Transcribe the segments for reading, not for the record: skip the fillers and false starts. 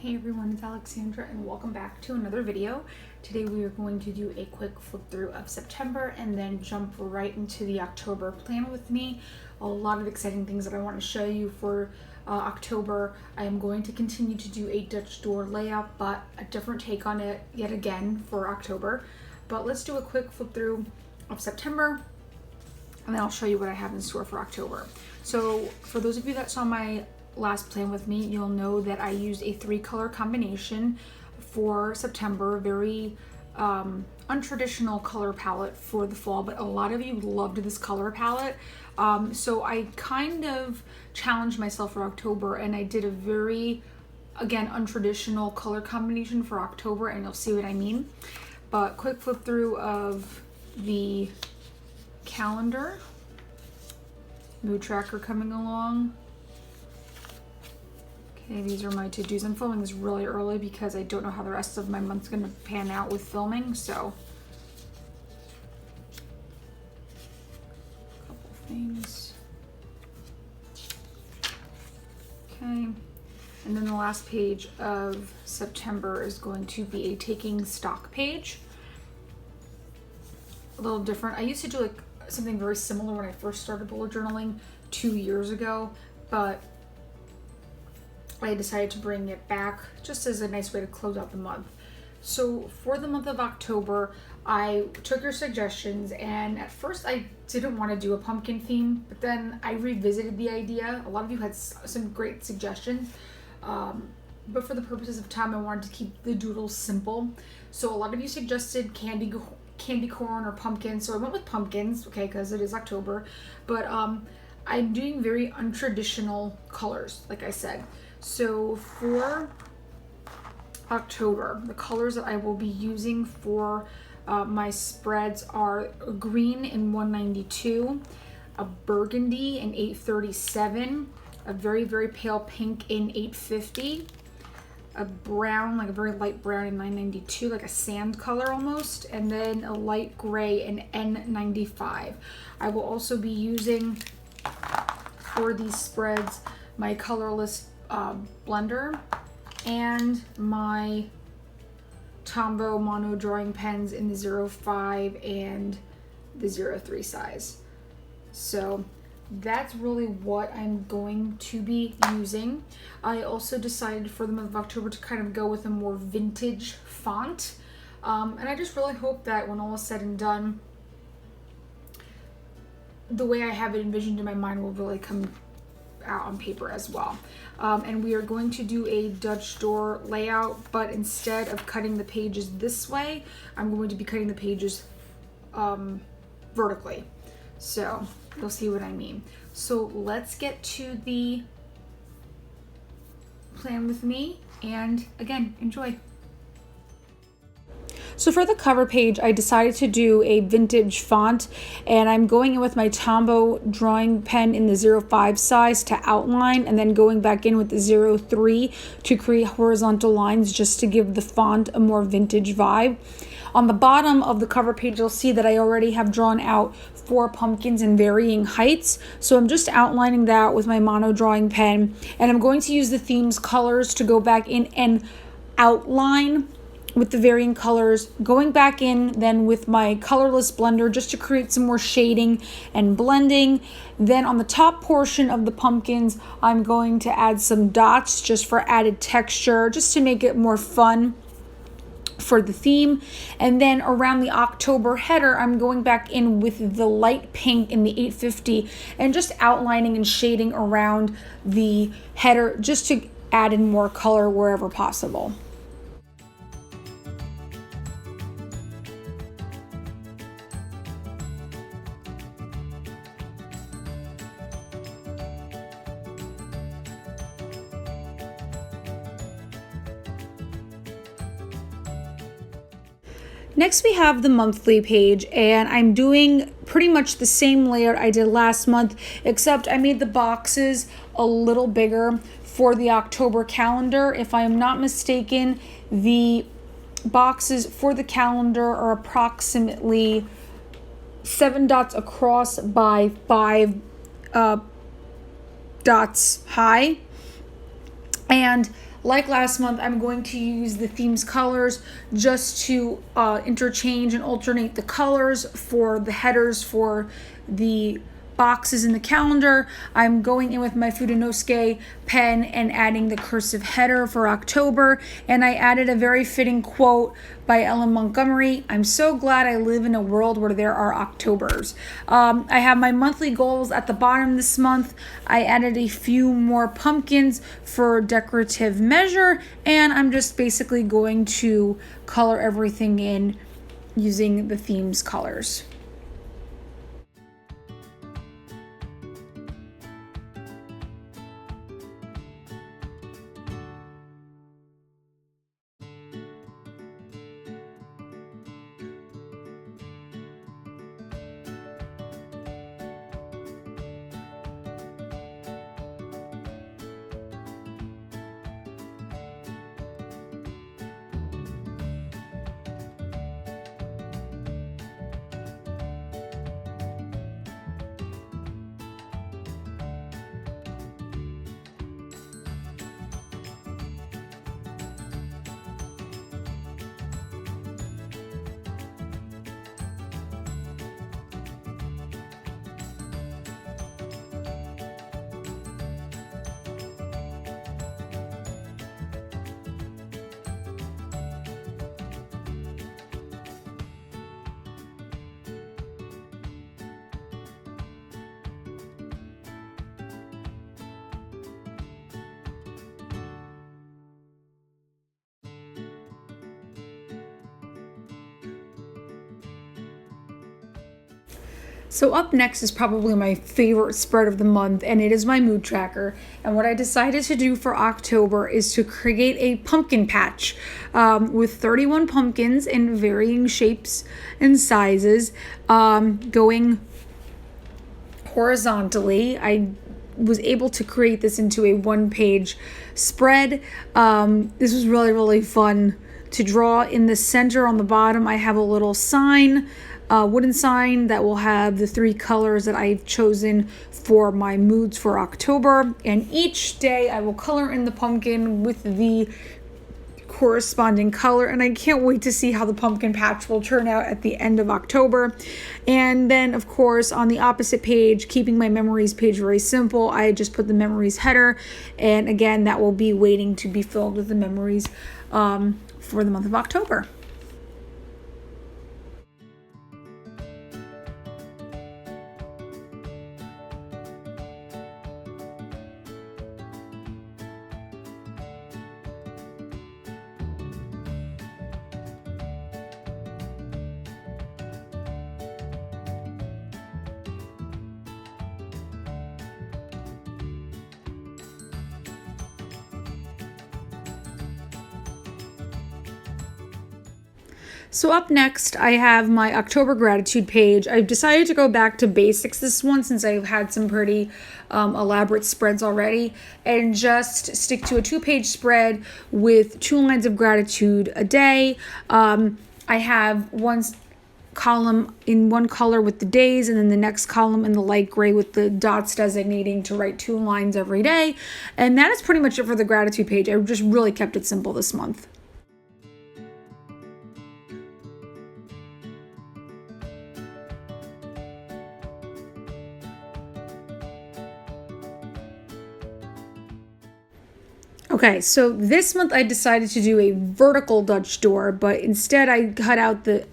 Hey everyone, it's Alexandra and welcome back to another video. Today we are going to do a quick flip through of September and then jump right into the October plan with me. A lot of exciting things that I want to show you for October. I am going to continue to do a Dutch door layout, but a different take on it yet again for October. But let's do a quick flip through of September and then I'll show you what I have in store for October. So for those of you that saw my last plan with me, you'll know that I used a 3-color combination for September. Very untraditional color palette for the fall, but a lot of you loved this color palette. So I kind of challenged myself for October and I did a very, again, untraditional color combination for October, and you'll see what I mean. But quick flip through of the calendar. Mood tracker coming along. Okay, these are my to-dos. I'm filming this really early because I don't know how the rest of my month's gonna pan out with filming, so. A couple things. Okay, and then the last page of September is going to be a taking stock page. A little different. I used to do like something very similar when I first started bullet journaling 2 years ago, but I decided to bring it back just as a nice way to close out the month. So for the month of October, I took your suggestions, and at first I didn't want to do a pumpkin theme, but then I revisited the idea. A lot of you had some great suggestions, but for the purposes of time, I wanted to keep the doodles simple. So a lot of you suggested candy corn or pumpkin, so I went with pumpkins, okay, because it is October, but I'm doing very untraditional colors, like I said. So for October, the colors that I will be using for my spreads are a green in 192, a burgundy in 837, a very, very pale pink in 850, a brown, like a very light brown in 992, like a sand color almost, and then a light gray in N95. I will also be using for these spreads my colorless blender and my Tombow mono drawing pens in the 05 and the 03 size. So that's really what I'm going to be using. I also decided for the month of October to kind of go with a more vintage font, and I just really hope that when all is said and done, the way I have it envisioned in my mind will really come out on paper as well. And we are going to do a Dutch door layout, but instead of cutting the pages this way, I'm going to be cutting the pages vertically. So you'll see what I mean. So let's get to the plan with me, and again, enjoy. So for the cover page, I decided to do a vintage font, and I'm going in with my Tombow drawing pen in the 05 size to outline, and then going back in with the 03 to create horizontal lines just to give the font a more vintage vibe. On the bottom of the cover page, you'll see that I already have drawn out 4 pumpkins in varying heights. So I'm just outlining that with my mono drawing pen, and I'm going to use the theme's colors to go back in and outline with the varying colors, going back in then with my colorless blender just to create some more shading and blending. Then on the top portion of the pumpkins, I'm going to add some dots just for added texture, just to make it more fun for the theme. And then around the October header, I'm going back in with the light pink in the 850 and just outlining and shading around the header just to add in more color wherever possible. Next we have the monthly page, and I'm doing pretty much the same layout I did last month, except I made the boxes a little bigger for the October calendar. If I am not mistaken, the boxes for the calendar are approximately 7 dots across by 5 dots high. And like last month, I'm going to use the themes colors just to interchange and alternate the colors for the headers for the boxes in the calendar. I'm going in with my Fudenosuke pen and adding the cursive header for October, and I added a very fitting quote by Ellen Montgomery. I'm so glad I live in a world where there are Octobers. I have my monthly goals at the bottom this month. I added a few more pumpkins for decorative measure, and I'm just basically going to color everything in using the themes colors. So up next is probably my favorite spread of the month, and it is my mood tracker. And what I decided to do for October is to create a pumpkin patch with 31 pumpkins in varying shapes and sizes, going horizontally. I was able to create this into a one-page spread. This was really, really fun to draw. In the center on the bottom, I have a little sign, wooden sign that will have the 3 colors that I've chosen for my moods for October. And each day I will color in the pumpkin with the corresponding color, and I can't wait to see how the pumpkin patch will turn out at the end of October. And then of course on the opposite page, keeping my memories page very simple, I just put the memories header, and again that will be waiting to be filled with the memories for the month of October. So up next, I have my October gratitude page. I've decided to go back to basics this one since I've had some pretty elaborate spreads already, and just stick to a 2-page spread with 2 lines of gratitude a day. I have one column in one color with the days, and then the next column in the light gray with the dots designating to write 2 lines every day. And that is pretty much it for the gratitude page. I just really kept it simple this month. Okay, so this month I decided to do a vertical Dutch door, but instead I cut out the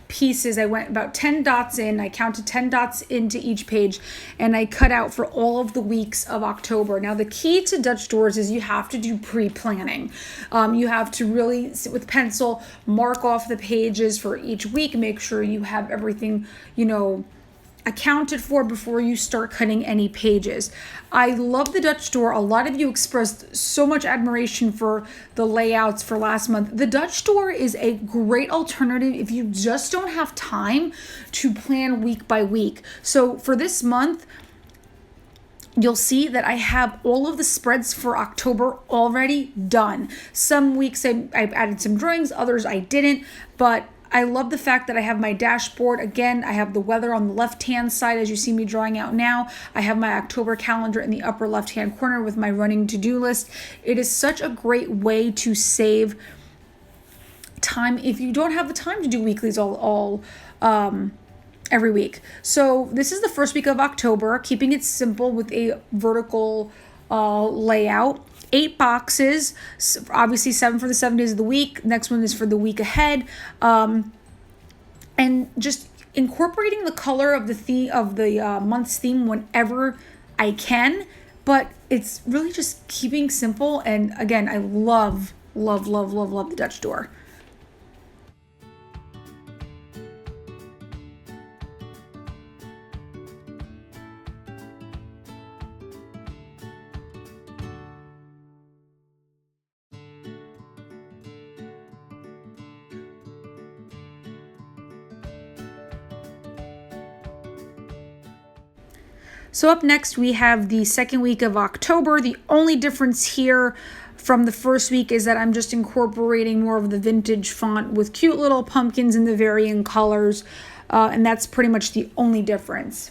pieces. I went about 10 dots in. I counted 10 dots into each page, and I cut out for all of the weeks of October. Now, the key to Dutch doors is you have to do pre-planning. You have to really sit with pencil, mark off the pages for each week, make sure you have everything, accounted for before you start cutting any pages. I love the Dutch door. A lot of you expressed so much admiration for the layouts for last month. The Dutch door is a great alternative if you just don't have time to plan week by week. So for this month, you'll see that I have all of the spreads for October already done. Some weeks I've added some drawings, others I didn't, but I love the fact that I have my dashboard. Again, I have the weather on the left-hand side as you see me drawing out now. I have my October calendar in the upper left-hand corner with my running to-do list. It is such a great way to save time if you don't have the time to do weeklies every week. So this is the first week of October, keeping it simple with a vertical layout. 8 boxes, obviously 7 for the 7 days of the week. Next one is for the week ahead, and just incorporating the color of the month's theme whenever I can. But it's really just keeping simple. And again, I love the Dutch door. So up next, we have the second week of October. The only difference here from the first week is that I'm just incorporating more of the vintage font with cute little pumpkins in the varying colors, and that's pretty much the only difference.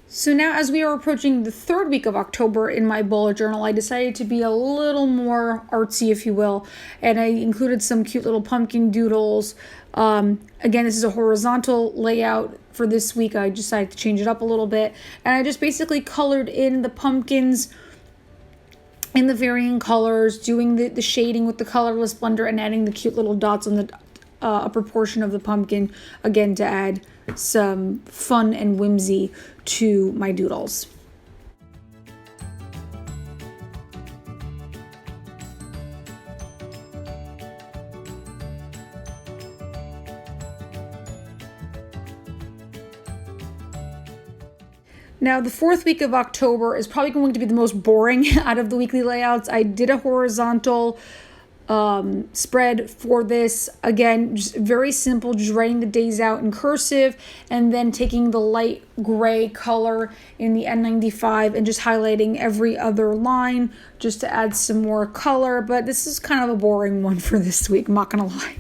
So now, as we are approaching the third week of October in my bullet journal, I decided to be a little more artsy, if you will, and I included some cute little pumpkin doodles. Again, this is a horizontal layout for this week. I decided to change it up a little bit, and I just basically colored in the pumpkins in the varying colors, doing the shading with the colorless blender, and adding the cute little dots on the upper portion of the pumpkin, again to add some fun and whimsy to my doodles. Now, the fourth week of October is probably going to be the most boring out of the weekly layouts. I did a horizontal spread for this. Again, just very simple, just writing the days out in cursive and then taking the light gray color in the N95 and just highlighting every other line just to add some more color. But this is kind of a boring one for this week, I'm not gonna lie.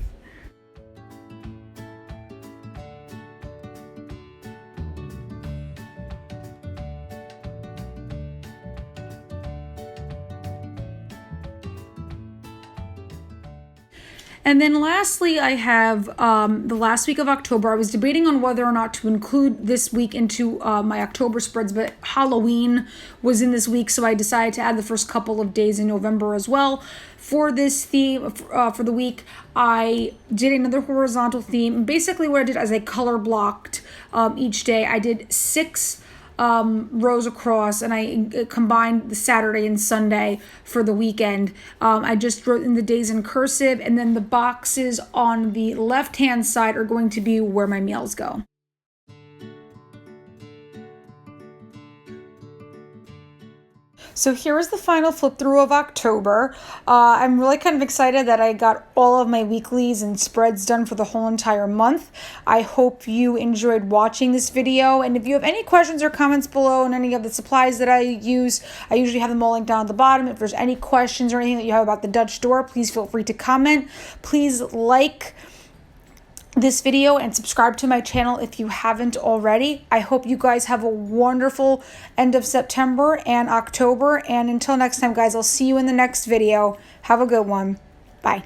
And then lastly, I have the last week of October. I was debating on whether or not to include this week into my October spreads, but Halloween was in this week, so I decided to add the first couple of days in November as well. For this theme, for the week, I did another horizontal theme. Basically what I did is I color blocked each day. I did 6 rows across, and I combined the Saturday and Sunday for the weekend. I just wrote in the days in cursive, and then the boxes on the left hand side are going to be where my meals go. So here is the final flip through of October. I'm really kind of excited that I got all of my weeklies and spreads done for the whole entire month. I hope you enjoyed watching this video, and if you have any questions or comments below on any of the supplies that I use, I usually have them all linked down at the bottom. If there's any questions or anything that you have about the Dutch door, please feel free to comment. Please like this video and subscribe to my channel if you haven't already. I hope you guys have a wonderful end of September and October, and until next time guys, I'll see you in the next video. Have a good one. Bye.